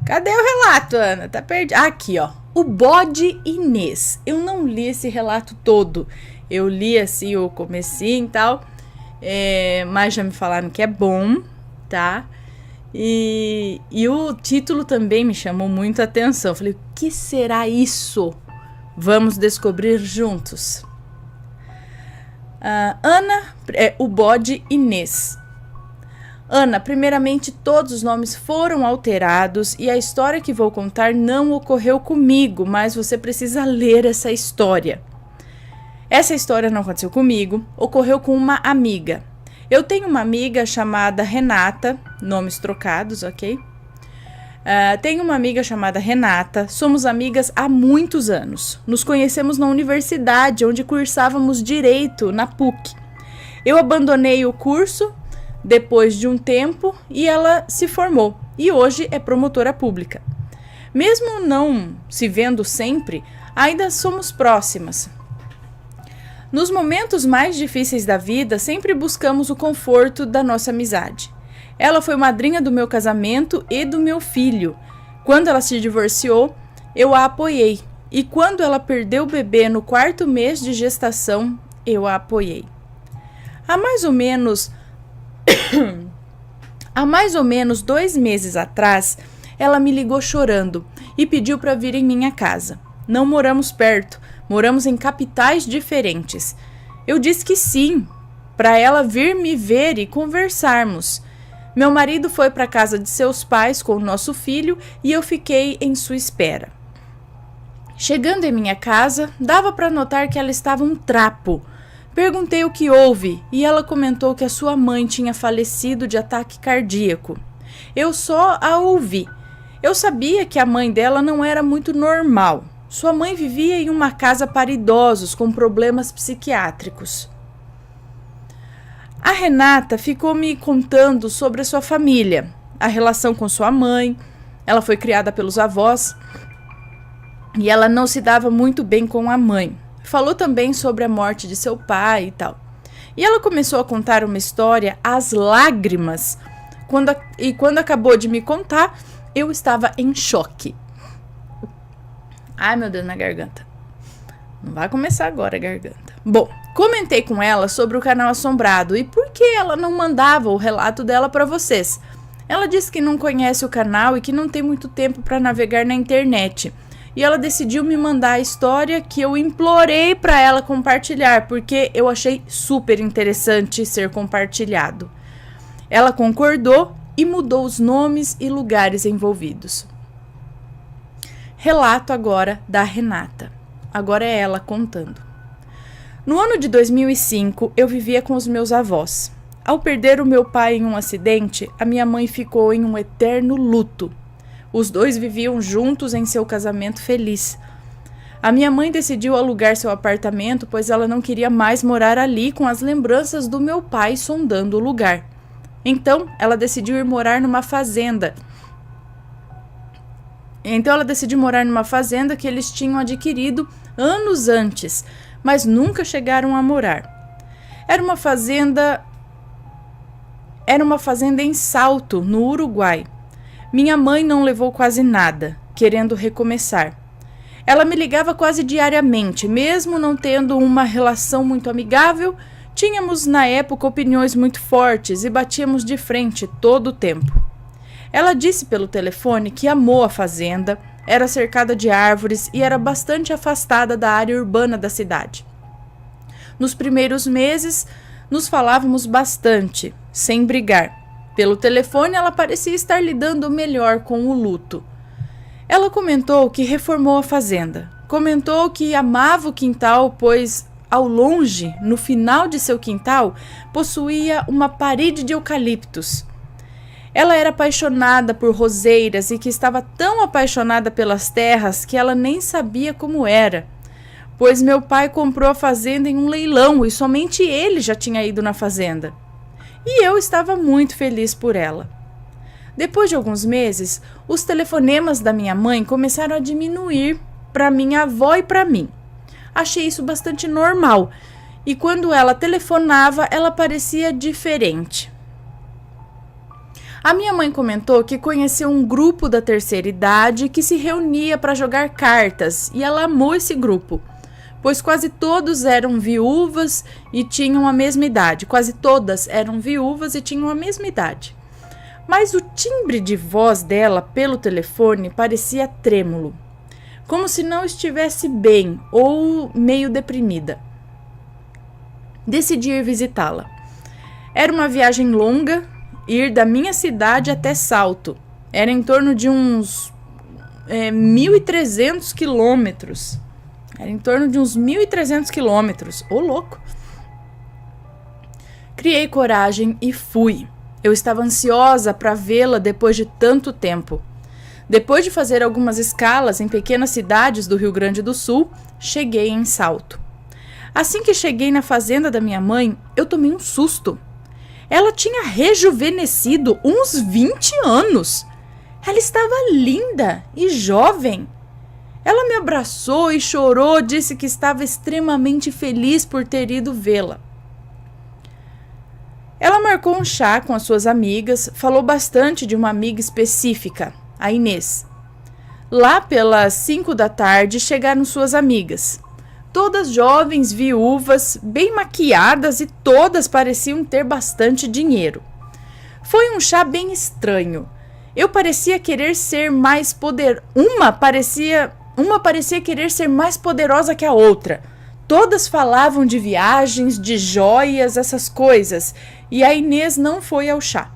Cadê o relato, Ana? Tá perdido. Aqui, ó. O bode Inês. Eu não li esse relato todo. Eu li assim o comecinho e tal. Mas já me falaram que é bom, tá? E o título também me chamou muito a atenção. Falei, o que será isso? Vamos descobrir juntos. Ana, o bode Inês. Ana, primeiramente todos os nomes foram alterados e a história que vou contar não ocorreu comigo, mas você precisa ler essa história. Essa história não aconteceu comigo, ocorreu com uma amiga. Eu tenho uma amiga chamada Renata, nomes trocados, ok? Tenho uma amiga chamada Renata, somos amigas há muitos anos. Nos conhecemos na universidade, onde cursávamos Direito, na PUC. Eu abandonei o curso depois de um tempo e ela se formou e hoje é promotora pública. Mesmo não se vendo sempre, ainda somos próximas. Nos momentos mais difíceis da vida, sempre buscamos o conforto da nossa amizade. Ela foi madrinha do meu casamento e do meu filho. Quando ela se divorciou, eu a apoiei. E quando ela perdeu o bebê no 4º mês de gestação, eu a apoiei. Há mais ou menos 2 meses atrás, ela me ligou chorando e pediu para vir em minha casa. Não moramos perto, moramos em capitais diferentes. Eu disse que sim, para ela vir me ver e conversarmos. Meu marido foi para a casa de seus pais com o nosso filho e eu fiquei em sua espera. Chegando em minha casa, dava para notar que ela estava um trapo. Perguntei o que houve e ela comentou que a sua mãe tinha falecido de ataque cardíaco. Eu só a ouvi. Eu sabia que a mãe dela não era muito normal. Sua mãe vivia em uma casa para idosos com problemas psiquiátricos. A Renata ficou me contando sobre a sua família, a relação com sua mãe. Ela foi criada pelos avós e ela não se dava muito bem com a mãe. Falou também sobre a morte de seu pai e tal. E ela começou a contar uma história às lágrimas. Quando acabou de me contar, eu estava em choque. Ai, meu Deus, na garganta. Não vai começar agora a garganta. Bom, comentei com ela sobre o canal Assombrado e por que ela não mandava o relato dela para vocês. Ela disse que não conhece o canal e que não tem muito tempo para navegar na internet. E ela decidiu me mandar a história que eu implorei para ela compartilhar, porque eu achei super interessante ser compartilhado. Ela concordou e mudou os nomes e lugares envolvidos. Relato agora da Renata. Agora é ela contando. No ano de 2005, eu vivia com os meus avós. Ao perder o meu pai em um acidente, a minha mãe ficou em um eterno luto. Os dois viviam juntos em seu casamento feliz. A minha mãe decidiu alugar seu apartamento, pois ela não queria mais morar ali com as lembranças do meu pai sondando o lugar. Então, ela decidiu morar numa fazenda que eles tinham adquirido anos antes, mas nunca chegaram a morar. Era uma fazenda em Salto, no Uruguai. Minha mãe não levou quase nada, querendo recomeçar. Ela me ligava quase diariamente, mesmo não tendo uma relação muito amigável, tínhamos na época opiniões muito fortes e batíamos de frente todo o tempo. Ela disse pelo telefone que amou a fazenda, era cercada de árvores e era bastante afastada da área urbana da cidade. Nos primeiros meses, nos falávamos bastante, sem brigar. Pelo telefone, ela parecia estar lidando melhor com o luto. Ela comentou que reformou a fazenda. Comentou que amava o quintal, pois, ao longe, no final de seu quintal, possuía uma parede de eucaliptos. Ela era apaixonada por roseiras e que estava tão apaixonada pelas terras que ela nem sabia como era, pois meu pai comprou a fazenda em um leilão e somente ele já tinha ido na fazenda. E eu estava muito feliz por ela. Depois de alguns meses, os telefonemas da minha mãe começaram a diminuir para minha avó e para mim. Achei isso bastante normal, e quando ela telefonava, ela parecia diferente. A minha mãe comentou que conheceu um grupo da terceira idade que se reunia para jogar cartas e ela amou esse grupo, pois quase todos eram viúvas e tinham a mesma idade. Quase todas eram viúvas e tinham a mesma idade. Mas o timbre de voz dela pelo telefone parecia trêmulo, como se não estivesse bem ou meio deprimida. Decidi ir visitá-la. Era uma viagem longa, ir da minha cidade até Salto. Era em torno de uns 1.300 quilômetros. Ô, louco! Criei coragem e fui. Eu estava ansiosa para vê-la depois de tanto tempo. Depois de fazer algumas escalas em pequenas cidades do Rio Grande do Sul, cheguei em Salto. Assim que cheguei na fazenda da minha mãe, eu tomei um susto. Ela tinha rejuvenescido uns 20 anos. Ela estava linda e jovem. Ela me abraçou e chorou, disse que estava extremamente feliz por ter ido vê-la. Ela marcou um chá com as suas amigas, falou bastante de uma amiga específica, a Inês. Lá pelas 5 da tarde chegaram suas amigas. Todas jovens, viúvas, bem maquiadas e todas pareciam ter bastante dinheiro. Foi um chá bem estranho. Eu parecia querer ser mais Uma parecia querer ser mais poderosa que a outra. Todas falavam de viagens, de joias, essas coisas, e a Inês não foi ao chá.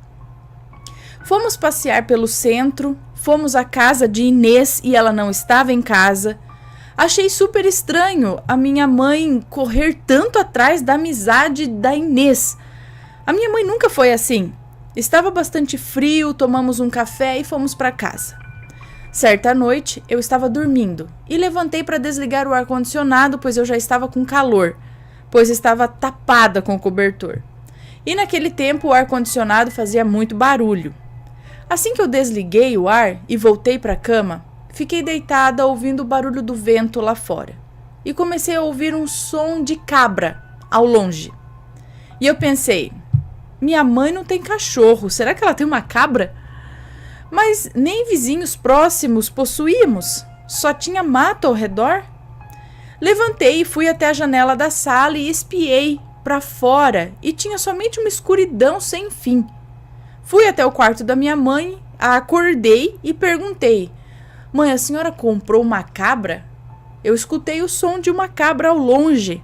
Fomos passear pelo centro, fomos à casa de Inês e ela não estava em casa. Achei super estranho a minha mãe correr tanto atrás da amizade da Inês. A minha mãe nunca foi assim. Estava bastante frio, tomamos um café e fomos para casa. Certa noite, eu estava dormindo e levantei para desligar o ar-condicionado, pois eu já estava com calor, pois estava tapada com o cobertor. E naquele tempo o ar-condicionado fazia muito barulho. Assim que eu desliguei o ar e voltei para a cama, fiquei deitada ouvindo o barulho do vento lá fora. E comecei a ouvir um som de cabra ao longe. E eu pensei, minha mãe não tem cachorro, será que ela tem uma cabra? Mas nem vizinhos próximos possuíamos, só tinha mato ao redor. Levantei e fui até a janela da sala e espiei para fora e tinha somente uma escuridão sem fim. Fui até o quarto da minha mãe, a acordei e perguntei: mãe, a senhora comprou uma cabra? Eu escutei o som de uma cabra ao longe.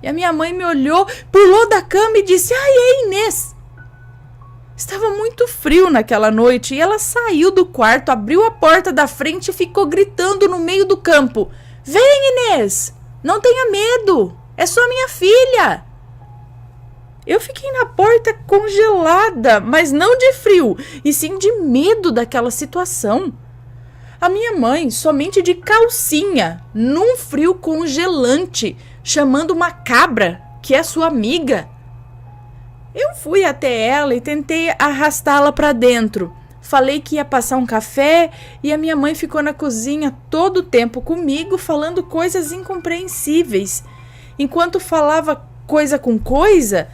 E a minha mãe me olhou, pulou da cama e disse: ai, é Inês! Estava muito frio naquela noite e ela saiu do quarto, abriu a porta da frente e ficou gritando no meio do campo: vem, Inês! Não tenha medo! É só minha filha! Eu fiquei na porta congelada, mas não de frio, e sim de medo daquela situação. A minha mãe, somente de calcinha, num frio congelante, chamando uma cabra, que é sua amiga. Eu fui até ela e tentei arrastá-la para dentro. Falei que ia passar um café e a minha mãe ficou na cozinha todo o tempo comigo, falando coisas incompreensíveis. Enquanto falava coisa com coisa,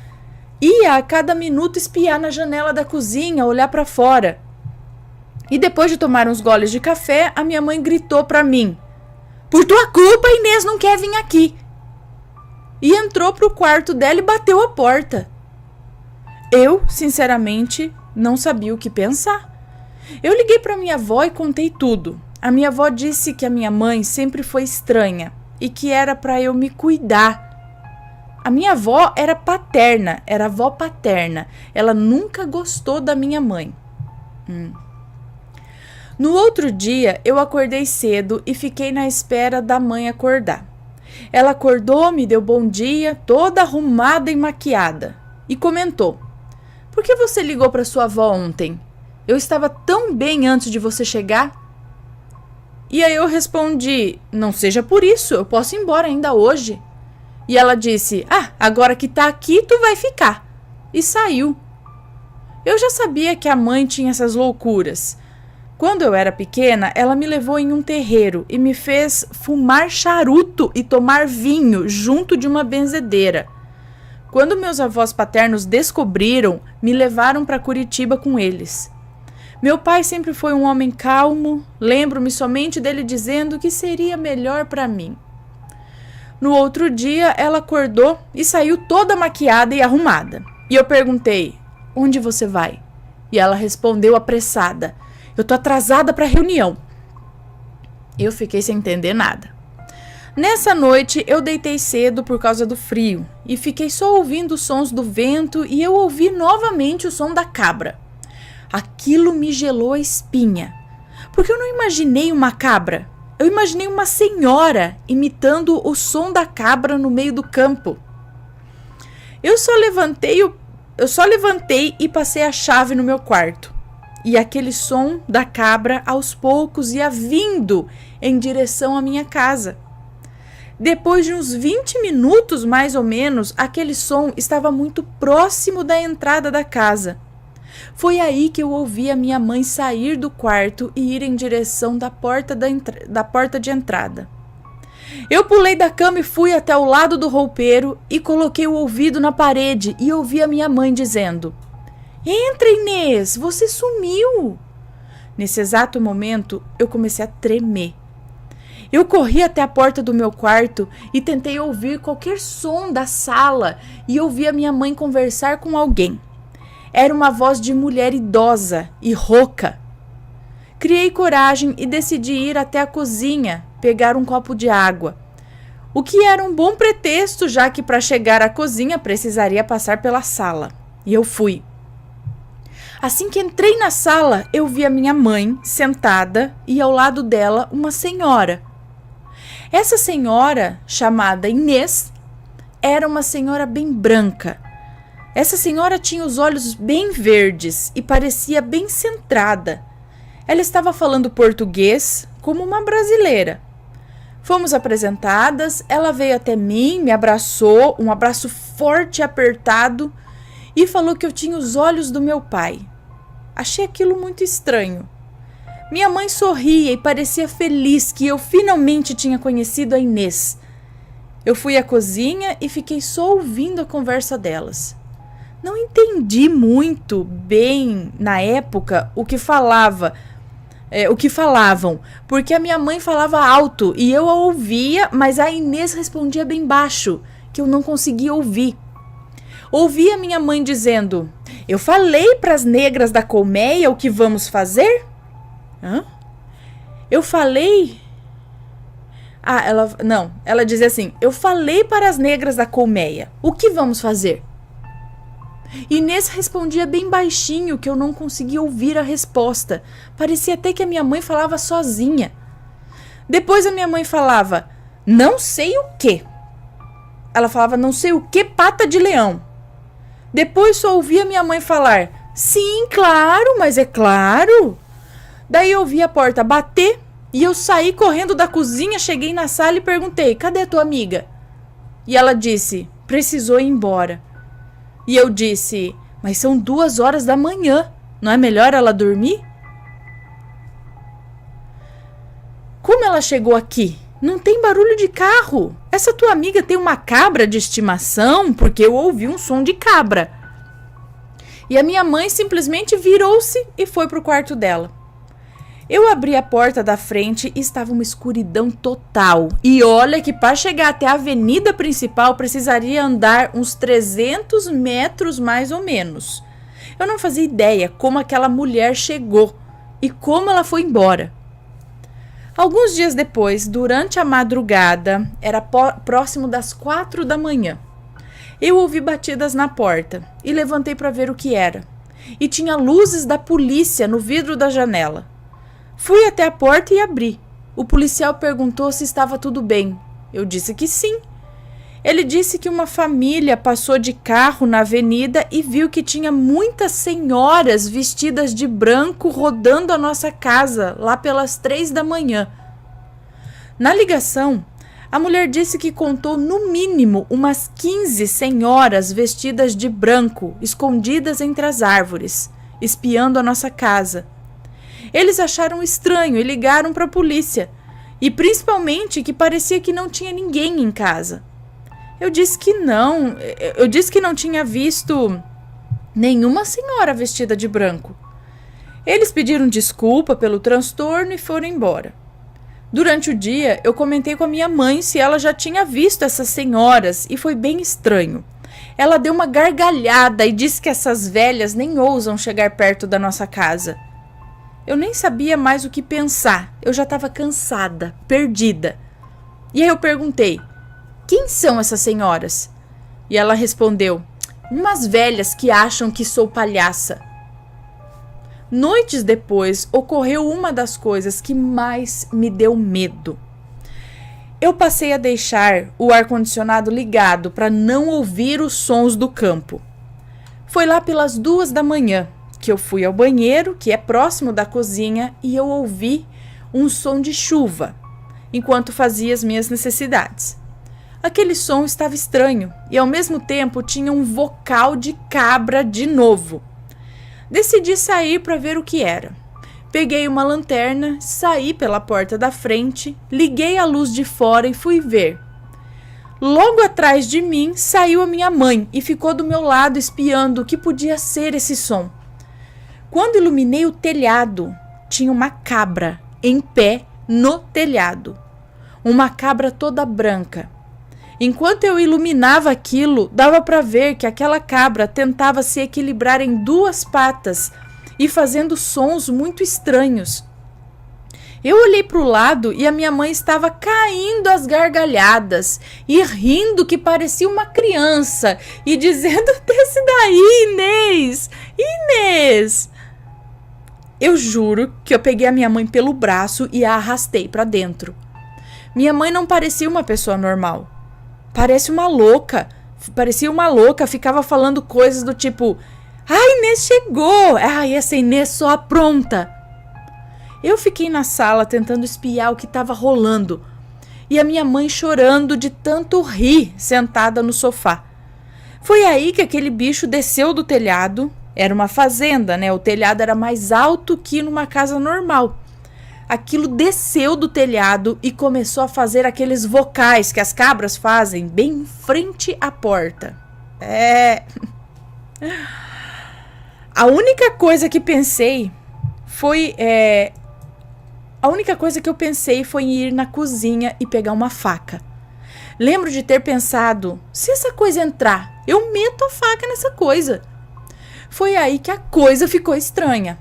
ia a cada minuto espiar na janela da cozinha, olhar para fora. E depois de tomar uns goles de café, a minha mãe gritou para mim: por tua culpa, Inês não quer vir aqui. E entrou pro quarto dela e bateu a porta. Eu, sinceramente, não sabia o que pensar. Eu liguei para minha avó e contei tudo. A minha avó disse que a minha mãe sempre foi estranha e que era para eu me cuidar. A minha avó era paterna, era avó paterna. Ela nunca gostou da minha mãe. No outro dia, eu acordei cedo e fiquei na espera da mãe acordar. Ela acordou, me deu bom dia, toda arrumada e maquiada, e comentou: por que você ligou para sua avó ontem? Eu estava tão bem antes de você chegar. E aí eu respondi: não seja por isso, eu posso ir embora ainda hoje. E ela disse: agora que tá aqui, tu vai ficar. E saiu. Eu já sabia que a mãe tinha essas loucuras. Quando eu era pequena, ela me levou em um terreiro e me fez fumar charuto e tomar vinho junto de uma benzedeira. Quando meus avós paternos descobriram, me levaram para Curitiba com eles. Meu pai sempre foi um homem calmo, lembro-me somente dele dizendo que seria melhor para mim. No outro dia, ela acordou e saiu toda maquiada e arrumada. E eu perguntei, onde você vai? E ela respondeu apressada, eu tô atrasada para a reunião. Eu fiquei sem entender nada. Nessa noite, eu deitei cedo por causa do frio e fiquei só ouvindo os sons do vento e eu ouvi novamente o som da cabra. Aquilo me gelou a espinha, porque eu não imaginei uma cabra. Eu imaginei uma senhora imitando o som da cabra no meio do campo. Eu só levantei e passei a chave no meu quarto. E aquele som da cabra aos poucos ia vindo em direção à minha casa. Depois de uns 20 minutos, mais ou menos, aquele som estava muito próximo da entrada da casa. Foi aí que eu ouvi a minha mãe sair do quarto e ir em direção da porta de entrada. Eu pulei da cama e fui até o lado do roupeiro e coloquei o ouvido na parede e ouvi a minha mãe dizendo: "Entra, Inês, você sumiu!" Nesse exato momento, eu comecei a tremer. Eu corri até a porta do meu quarto e tentei ouvir qualquer som da sala e ouvi a minha mãe conversar com alguém. Era uma voz de mulher idosa e rouca. Criei coragem e decidi ir até a cozinha, pegar um copo de água. O que era um bom pretexto, já que para chegar à cozinha precisaria passar pela sala. E eu fui. Assim que entrei na sala, eu vi a minha mãe sentada e ao lado dela uma senhora. Essa senhora, chamada Inês, era uma senhora bem branca. Essa senhora tinha os olhos bem verdes e parecia bem centrada. Ela estava falando português como uma brasileira. Fomos apresentadas, ela veio até mim, me abraçou, um abraço forte e apertado, e falou que eu tinha os olhos do meu pai. Achei aquilo muito estranho. Minha mãe sorria e parecia feliz que eu finalmente tinha conhecido a Inês. Eu fui à cozinha e fiquei só ouvindo a conversa delas. Não entendi muito bem, na época, o que falavam, porque a minha mãe falava alto e eu a ouvia, mas a Inês respondia bem baixo, que eu não conseguia ouvir. Ouvi a minha mãe dizendo: "Eu falei para as negras da colmeia o que vamos fazer?" Hã? Eu falei... ela dizia assim: "Eu falei para as negras da colmeia, o que vamos fazer?" Inês respondia bem baixinho, que eu não conseguia ouvir a resposta. Parecia até que a minha mãe falava sozinha. Depois a minha mãe falava: "Não sei o quê." Ela falava: "Não sei o que, pata de leão." Depois só ouvia minha mãe falar: "Sim, claro, mas é claro." Daí eu ouvi a porta bater e eu saí correndo da cozinha, cheguei na sala e perguntei: "Cadê a tua amiga?" E ela disse: "Precisou ir embora." E eu disse: "Mas são 2 horas da manhã, não é melhor ela dormir?" "Como ela chegou aqui? Não tem barulho de carro. Essa tua amiga tem uma cabra de estimação, porque eu ouvi um som de cabra." E a minha mãe simplesmente virou-se e foi para o quarto dela. Eu abri a porta da frente e estava uma escuridão total. E olha que para chegar até a avenida principal precisaria andar uns 300 metros mais ou menos. Eu não fazia ideia como aquela mulher chegou e como ela foi embora. Alguns dias depois, durante a madrugada, era próximo das 4 da manhã. Eu ouvi batidas na porta e levantei para ver o que era. E tinha luzes da polícia no vidro da janela. Fui até a porta e abri. O policial perguntou se estava tudo bem. Eu disse que sim. Ele disse que uma família passou de carro na avenida e viu que tinha muitas senhoras vestidas de branco rodando a nossa casa lá pelas 3 da manhã. Na ligação, a mulher disse que contou no mínimo umas 15 senhoras vestidas de branco, escondidas entre as árvores, espiando a nossa casa. Eles acharam estranho e ligaram para a polícia, e principalmente que parecia que não tinha ninguém em casa. Eu disse que não tinha visto nenhuma senhora vestida de branco. Eles pediram desculpa pelo transtorno e foram embora. Durante o dia, eu comentei com a minha mãe se ela já tinha visto essas senhoras e foi bem estranho. Ela deu uma gargalhada e disse que essas velhas nem ousam chegar perto da nossa casa. Eu nem sabia mais o que pensar, eu já estava cansada, perdida. E aí eu perguntei, quem são essas senhoras? E ela respondeu, umas velhas que acham que sou palhaça. Noites depois, ocorreu uma das coisas que mais me deu medo. Eu passei a deixar o ar-condicionado ligado para não ouvir os sons do campo. Foi lá pelas 2 da manhã que eu fui ao banheiro, que é próximo da cozinha, e eu ouvi um som de chuva, enquanto fazia as minhas necessidades. Aquele som estava estranho e ao mesmo tempo tinha um vocal de cabra de novo. Decidi sair para ver o que era. Peguei uma lanterna, saí pela porta da frente, liguei a luz de fora e fui ver. Logo atrás de mim saiu a minha mãe e ficou do meu lado espiando o que podia ser esse som. Quando iluminei o telhado, tinha uma cabra em pé no telhado. Uma cabra toda branca. Enquanto eu iluminava aquilo, dava para ver que aquela cabra tentava se equilibrar em 2 patas e fazendo sons muito estranhos. Eu olhei para o lado e a minha mãe estava caindo às gargalhadas e rindo que parecia uma criança e dizendo, desce daí, Inês, Inês. Eu juro que eu peguei a minha mãe pelo braço e a arrastei para dentro. Minha mãe não parecia uma pessoa normal. Parecia uma louca, ficava falando coisas do tipo, Inês chegou, essa Inês só apronta. Eu fiquei na sala tentando espiar o que estava rolando e a minha mãe chorando de tanto rir sentada no sofá. Foi aí que aquele bicho desceu do telhado, era uma fazenda, né? O telhado era mais alto que numa casa normal. Aquilo desceu do telhado e começou a fazer aqueles vocais que as cabras fazem bem em frente à porta. A única coisa que eu pensei foi em ir na cozinha e pegar uma faca. Lembro de ter pensado, se essa coisa entrar, eu meto a faca nessa coisa. Foi aí que a coisa ficou estranha.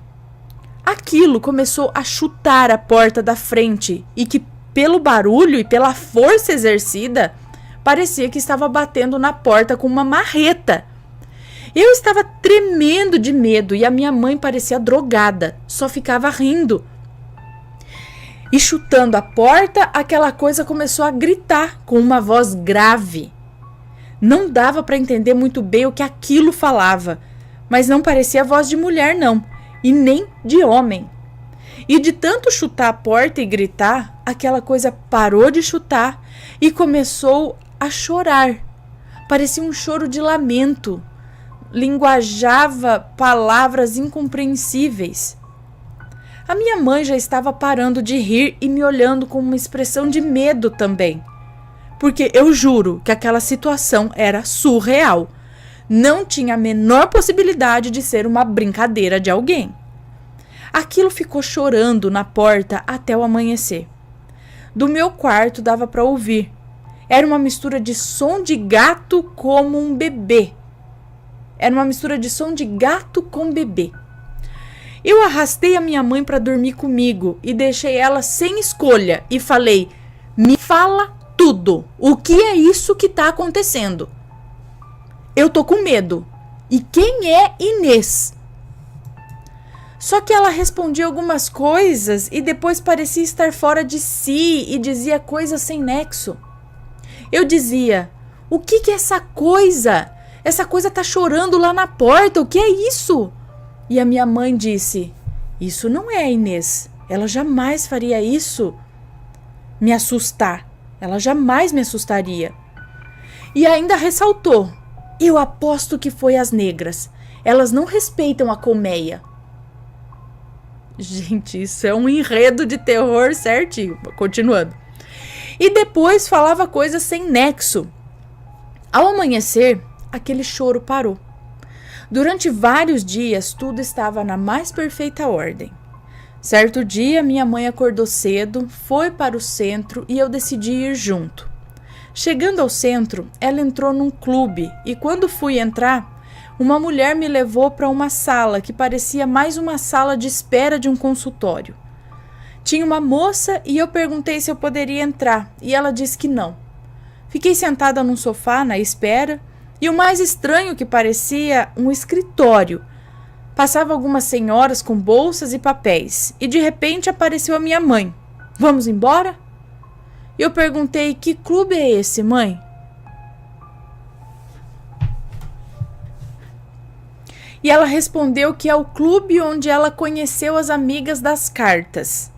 Aquilo começou a chutar a porta da frente e que, pelo barulho e pela força exercida, parecia que estava batendo na porta com uma marreta. Eu estava tremendo de medo e a minha mãe parecia drogada, só ficava rindo. E chutando a porta, aquela coisa começou a gritar com uma voz grave. Não dava para entender muito bem o que aquilo falava, mas não parecia voz de mulher, não. E nem de homem. E de tanto chutar a porta e gritar, aquela coisa parou de chutar e começou a chorar. Parecia um choro de lamento. Linguajava palavras incompreensíveis. A minha mãe já estava parando de rir e me olhando com uma expressão de medo também. Porque eu juro que aquela situação era surreal. Não tinha a menor possibilidade de ser uma brincadeira de alguém. Aquilo ficou chorando na porta até o amanhecer. Do meu quarto dava para ouvir. Era uma mistura de som de gato como um bebê. Eu arrastei a minha mãe para dormir comigo e deixei ela sem escolha e falei, me fala tudo. O que é isso que está acontecendo? Eu tô com medo. E quem é Inês? Só que ela respondia algumas coisas e depois parecia estar fora de si e dizia coisas sem nexo. Eu dizia, o que é essa coisa? Essa coisa tá chorando lá na porta, o que é isso? E a minha mãe disse, isso não é Inês, ela jamais faria isso. Me assustar, ela jamais me assustaria. E ainda ressaltou, eu aposto que foi as negras. Elas não respeitam a colmeia. Gente, isso é um enredo de terror certinho. Continuando. E depois falava coisas sem nexo. Ao amanhecer, aquele choro parou. Durante vários dias, tudo estava na mais perfeita ordem. Certo dia, minha mãe acordou cedo, foi para o centro e eu decidi ir junto. Chegando ao centro, ela entrou num clube e quando fui entrar, uma mulher me levou para uma sala que parecia mais uma sala de espera de um consultório. Tinha uma moça e eu perguntei se eu poderia entrar e ela disse que não. Fiquei sentada num sofá na espera e o mais estranho que parecia um escritório. Passava algumas senhoras com bolsas e papéis e de repente apareceu a minha mãe. Vamos embora? Eu perguntei, que clube é esse, mãe? E ela respondeu que é o clube onde ela conheceu as amigas das cartas.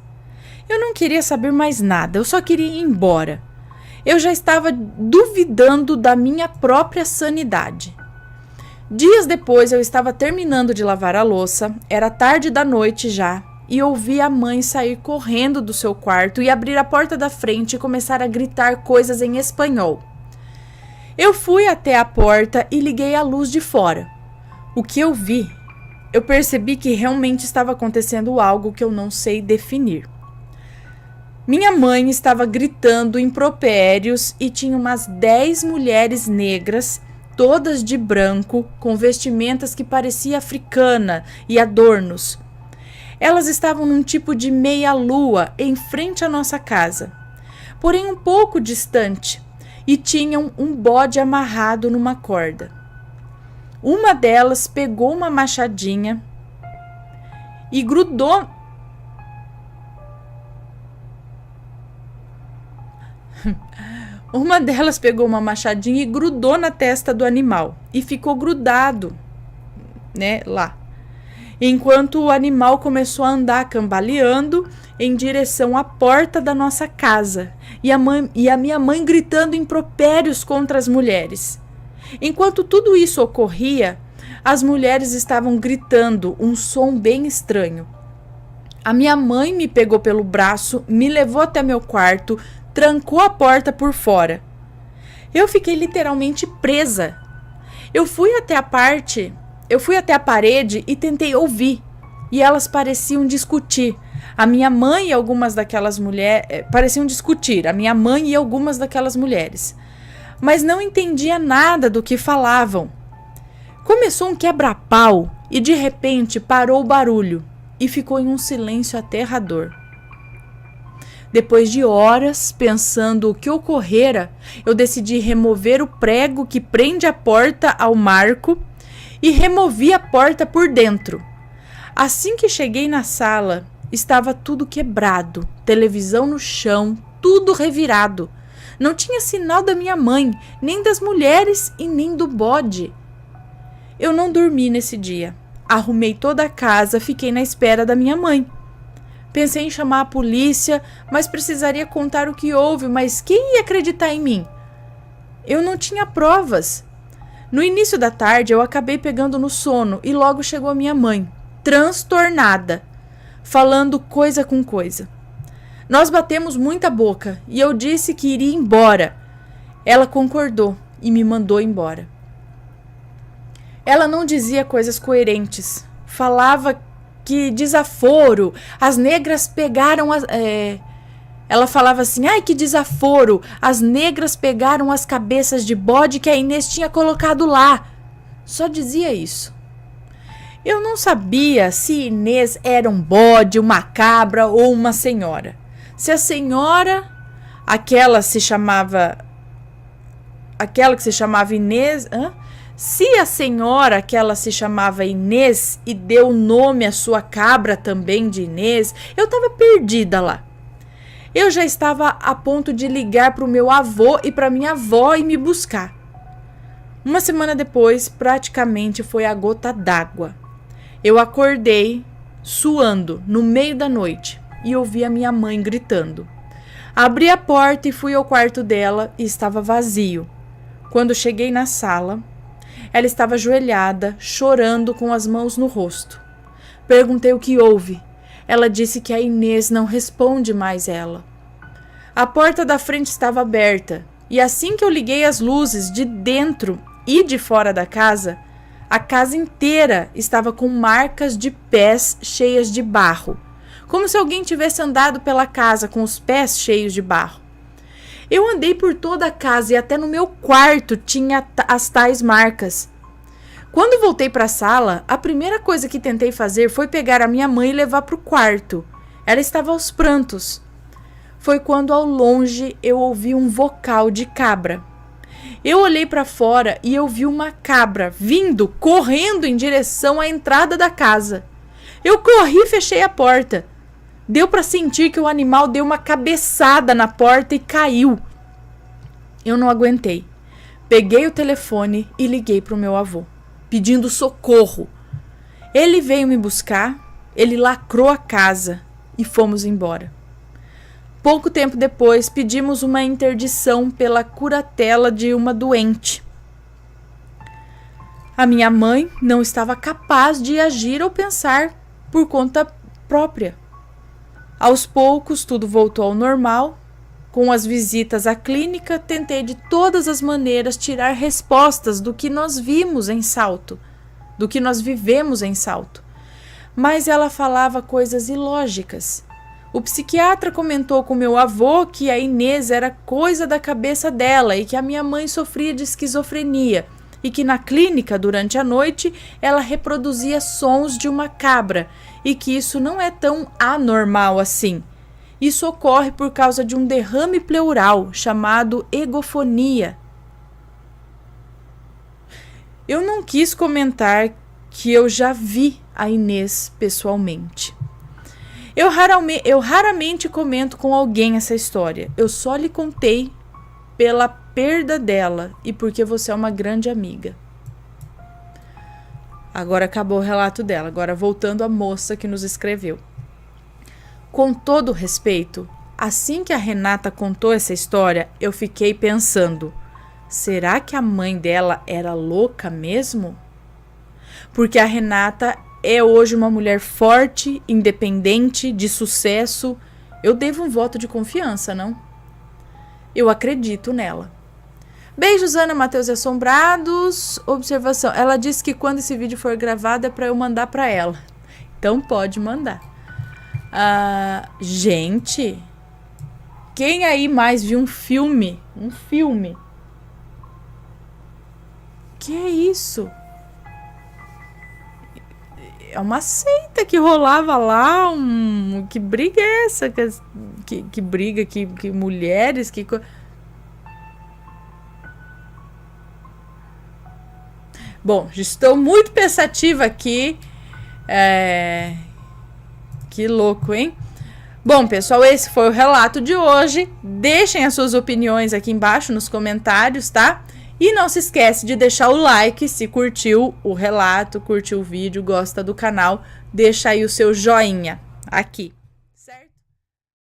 Eu não queria saber mais nada, eu só queria ir embora. Eu já estava duvidando da minha própria sanidade. Dias depois eu estava terminando de lavar a louça, era tarde da noite já, e ouvi a mãe sair correndo do seu quarto e abrir a porta da frente e começar a gritar coisas em espanhol. Eu fui até a porta e liguei a luz de fora. O que eu vi? Eu percebi que realmente estava acontecendo algo que eu não sei definir. Minha mãe estava gritando impropérios e tinha umas 10 mulheres negras, todas de branco, com vestimentas que parecia africana e adornos. Elas estavam num tipo de meia-lua em frente à nossa casa, porém um pouco distante, e tinham um bode amarrado numa corda. Uma delas pegou uma machadinha e grudou. Uma delas pegou uma machadinha e grudou na testa do animal e ficou grudado, lá. Enquanto o animal começou a andar cambaleando em direção à porta da nossa casa e a minha mãe gritando impropérios contra as mulheres. Enquanto tudo isso ocorria, as mulheres estavam gritando um som bem estranho. A minha mãe me pegou pelo braço, me levou até meu quarto, trancou a porta por fora. Eu fiquei literalmente presa. Eu fui até a parede e tentei ouvir, e elas pareciam discutir. A minha mãe e algumas daquelas mulheres mas não entendia nada do que falavam. Começou um quebra-pau e de repente parou o barulho e ficou em um silêncio aterrador. Depois de horas pensando o que ocorrera, eu decidi remover o prego que prende a porta ao marco e removi a porta por dentro. Assim que cheguei na sala, estava tudo quebrado, televisão no chão, tudo revirado. Não tinha sinal da minha mãe, nem das mulheres e nem do bode. Eu não dormi nesse dia. Arrumei toda a casa, fiquei na espera da minha mãe. Pensei em chamar a polícia, mas precisaria contar o que houve, mas quem ia acreditar em mim? Eu não tinha provas. No início da tarde, eu acabei pegando no sono e logo chegou a minha mãe, transtornada, falando coisa com coisa. Nós batemos muita boca e eu disse que iria embora. Ela concordou e me mandou embora. Ela não dizia coisas coerentes. Falava que desaforo, as negras pegaram Ela falava assim, ai que desaforo, as negras pegaram as cabeças de bode que a Inês tinha colocado lá. Só dizia isso. Eu não sabia se Inês era um bode, uma cabra ou uma senhora. Se a senhora, aquela que se chamava Inês, se a senhora, aquela se chamava Inês e deu nome à sua cabra também de Inês, eu estava perdida lá. Eu já estava a ponto de ligar para o meu avô e para minha avó e me buscar. Uma semana depois, praticamente foi a gota d'água. Eu acordei, suando, no meio da noite e ouvi a minha mãe gritando. Abri a porta e fui ao quarto dela e estava vazio. Quando cheguei na sala, ela estava ajoelhada, chorando com as mãos no rosto. Perguntei o que houve. Ela disse que a Inês não responde mais ela. A porta da frente estava aberta e assim que eu liguei as luzes de dentro e de fora da casa, A casa inteira estava com marcas de pés cheias de barro, como se alguém tivesse andado pela casa com os pés cheios de barro. Eu andei por toda a casa e até no meu quarto tinha as tais marcas. Quando voltei para a sala, a primeira coisa que tentei fazer foi pegar a minha mãe e levar para o quarto. Ela estava aos prantos. Foi quando ao longe eu ouvi um vocal de cabra. Eu olhei para fora e eu vi uma cabra vindo, correndo em direção à entrada da casa. Eu corri e fechei a porta. Deu para sentir que o animal deu uma cabeçada na porta e caiu. Eu não aguentei. Peguei o telefone e liguei para o meu avô, pedindo socorro. Ele veio me buscar, ele lacrou a casa e fomos embora. Pouco tempo depois, pedimos uma interdição pela curatela de uma doente. A minha mãe não estava capaz de agir ou pensar por conta própria. Aos poucos, tudo voltou ao normal. Com as visitas à clínica, tentei de todas as maneiras tirar respostas do que nós vimos em Salto, do que nós vivemos em Salto. Mas ela falava coisas ilógicas. O psiquiatra comentou com meu avô que a Inês era coisa da cabeça dela e que a minha mãe sofria de esquizofrenia e que na clínica, durante a noite, ela reproduzia sons de uma cabra e que isso não é tão anormal assim. Isso ocorre por causa de um derrame pleural chamado egofonia. Eu não quis comentar que eu já vi a Inês pessoalmente. Eu raramente comento com alguém essa história. Eu só lhe contei pela perda dela e porque você é uma grande amiga. Agora acabou o relato dela. Agora voltando à moça que nos escreveu. Com todo respeito, assim que a Renata contou essa história, eu fiquei pensando, será que a mãe dela era louca mesmo? Porque a Renata é hoje uma mulher forte, independente, de sucesso. Eu devo um voto de confiança, não? Eu acredito nela. Beijos, Ana, Matheus e Assombrados. Observação, ela disse que quando esse vídeo for gravado é para eu mandar para ela. Então pode mandar. Gente, quem aí mais viu um filme? Um filme? Que é isso? É uma seita que rolava lá, que briga é essa? Que briga, que mulheres, que... Bom, estou muito pensativa aqui. Que louco, hein? Bom, pessoal, esse foi o relato de hoje. Deixem as suas opiniões aqui embaixo nos comentários, tá? E não se esquece de deixar o like se curtiu o relato, curtiu o vídeo, gosta do canal. Deixa aí o seu joinha aqui.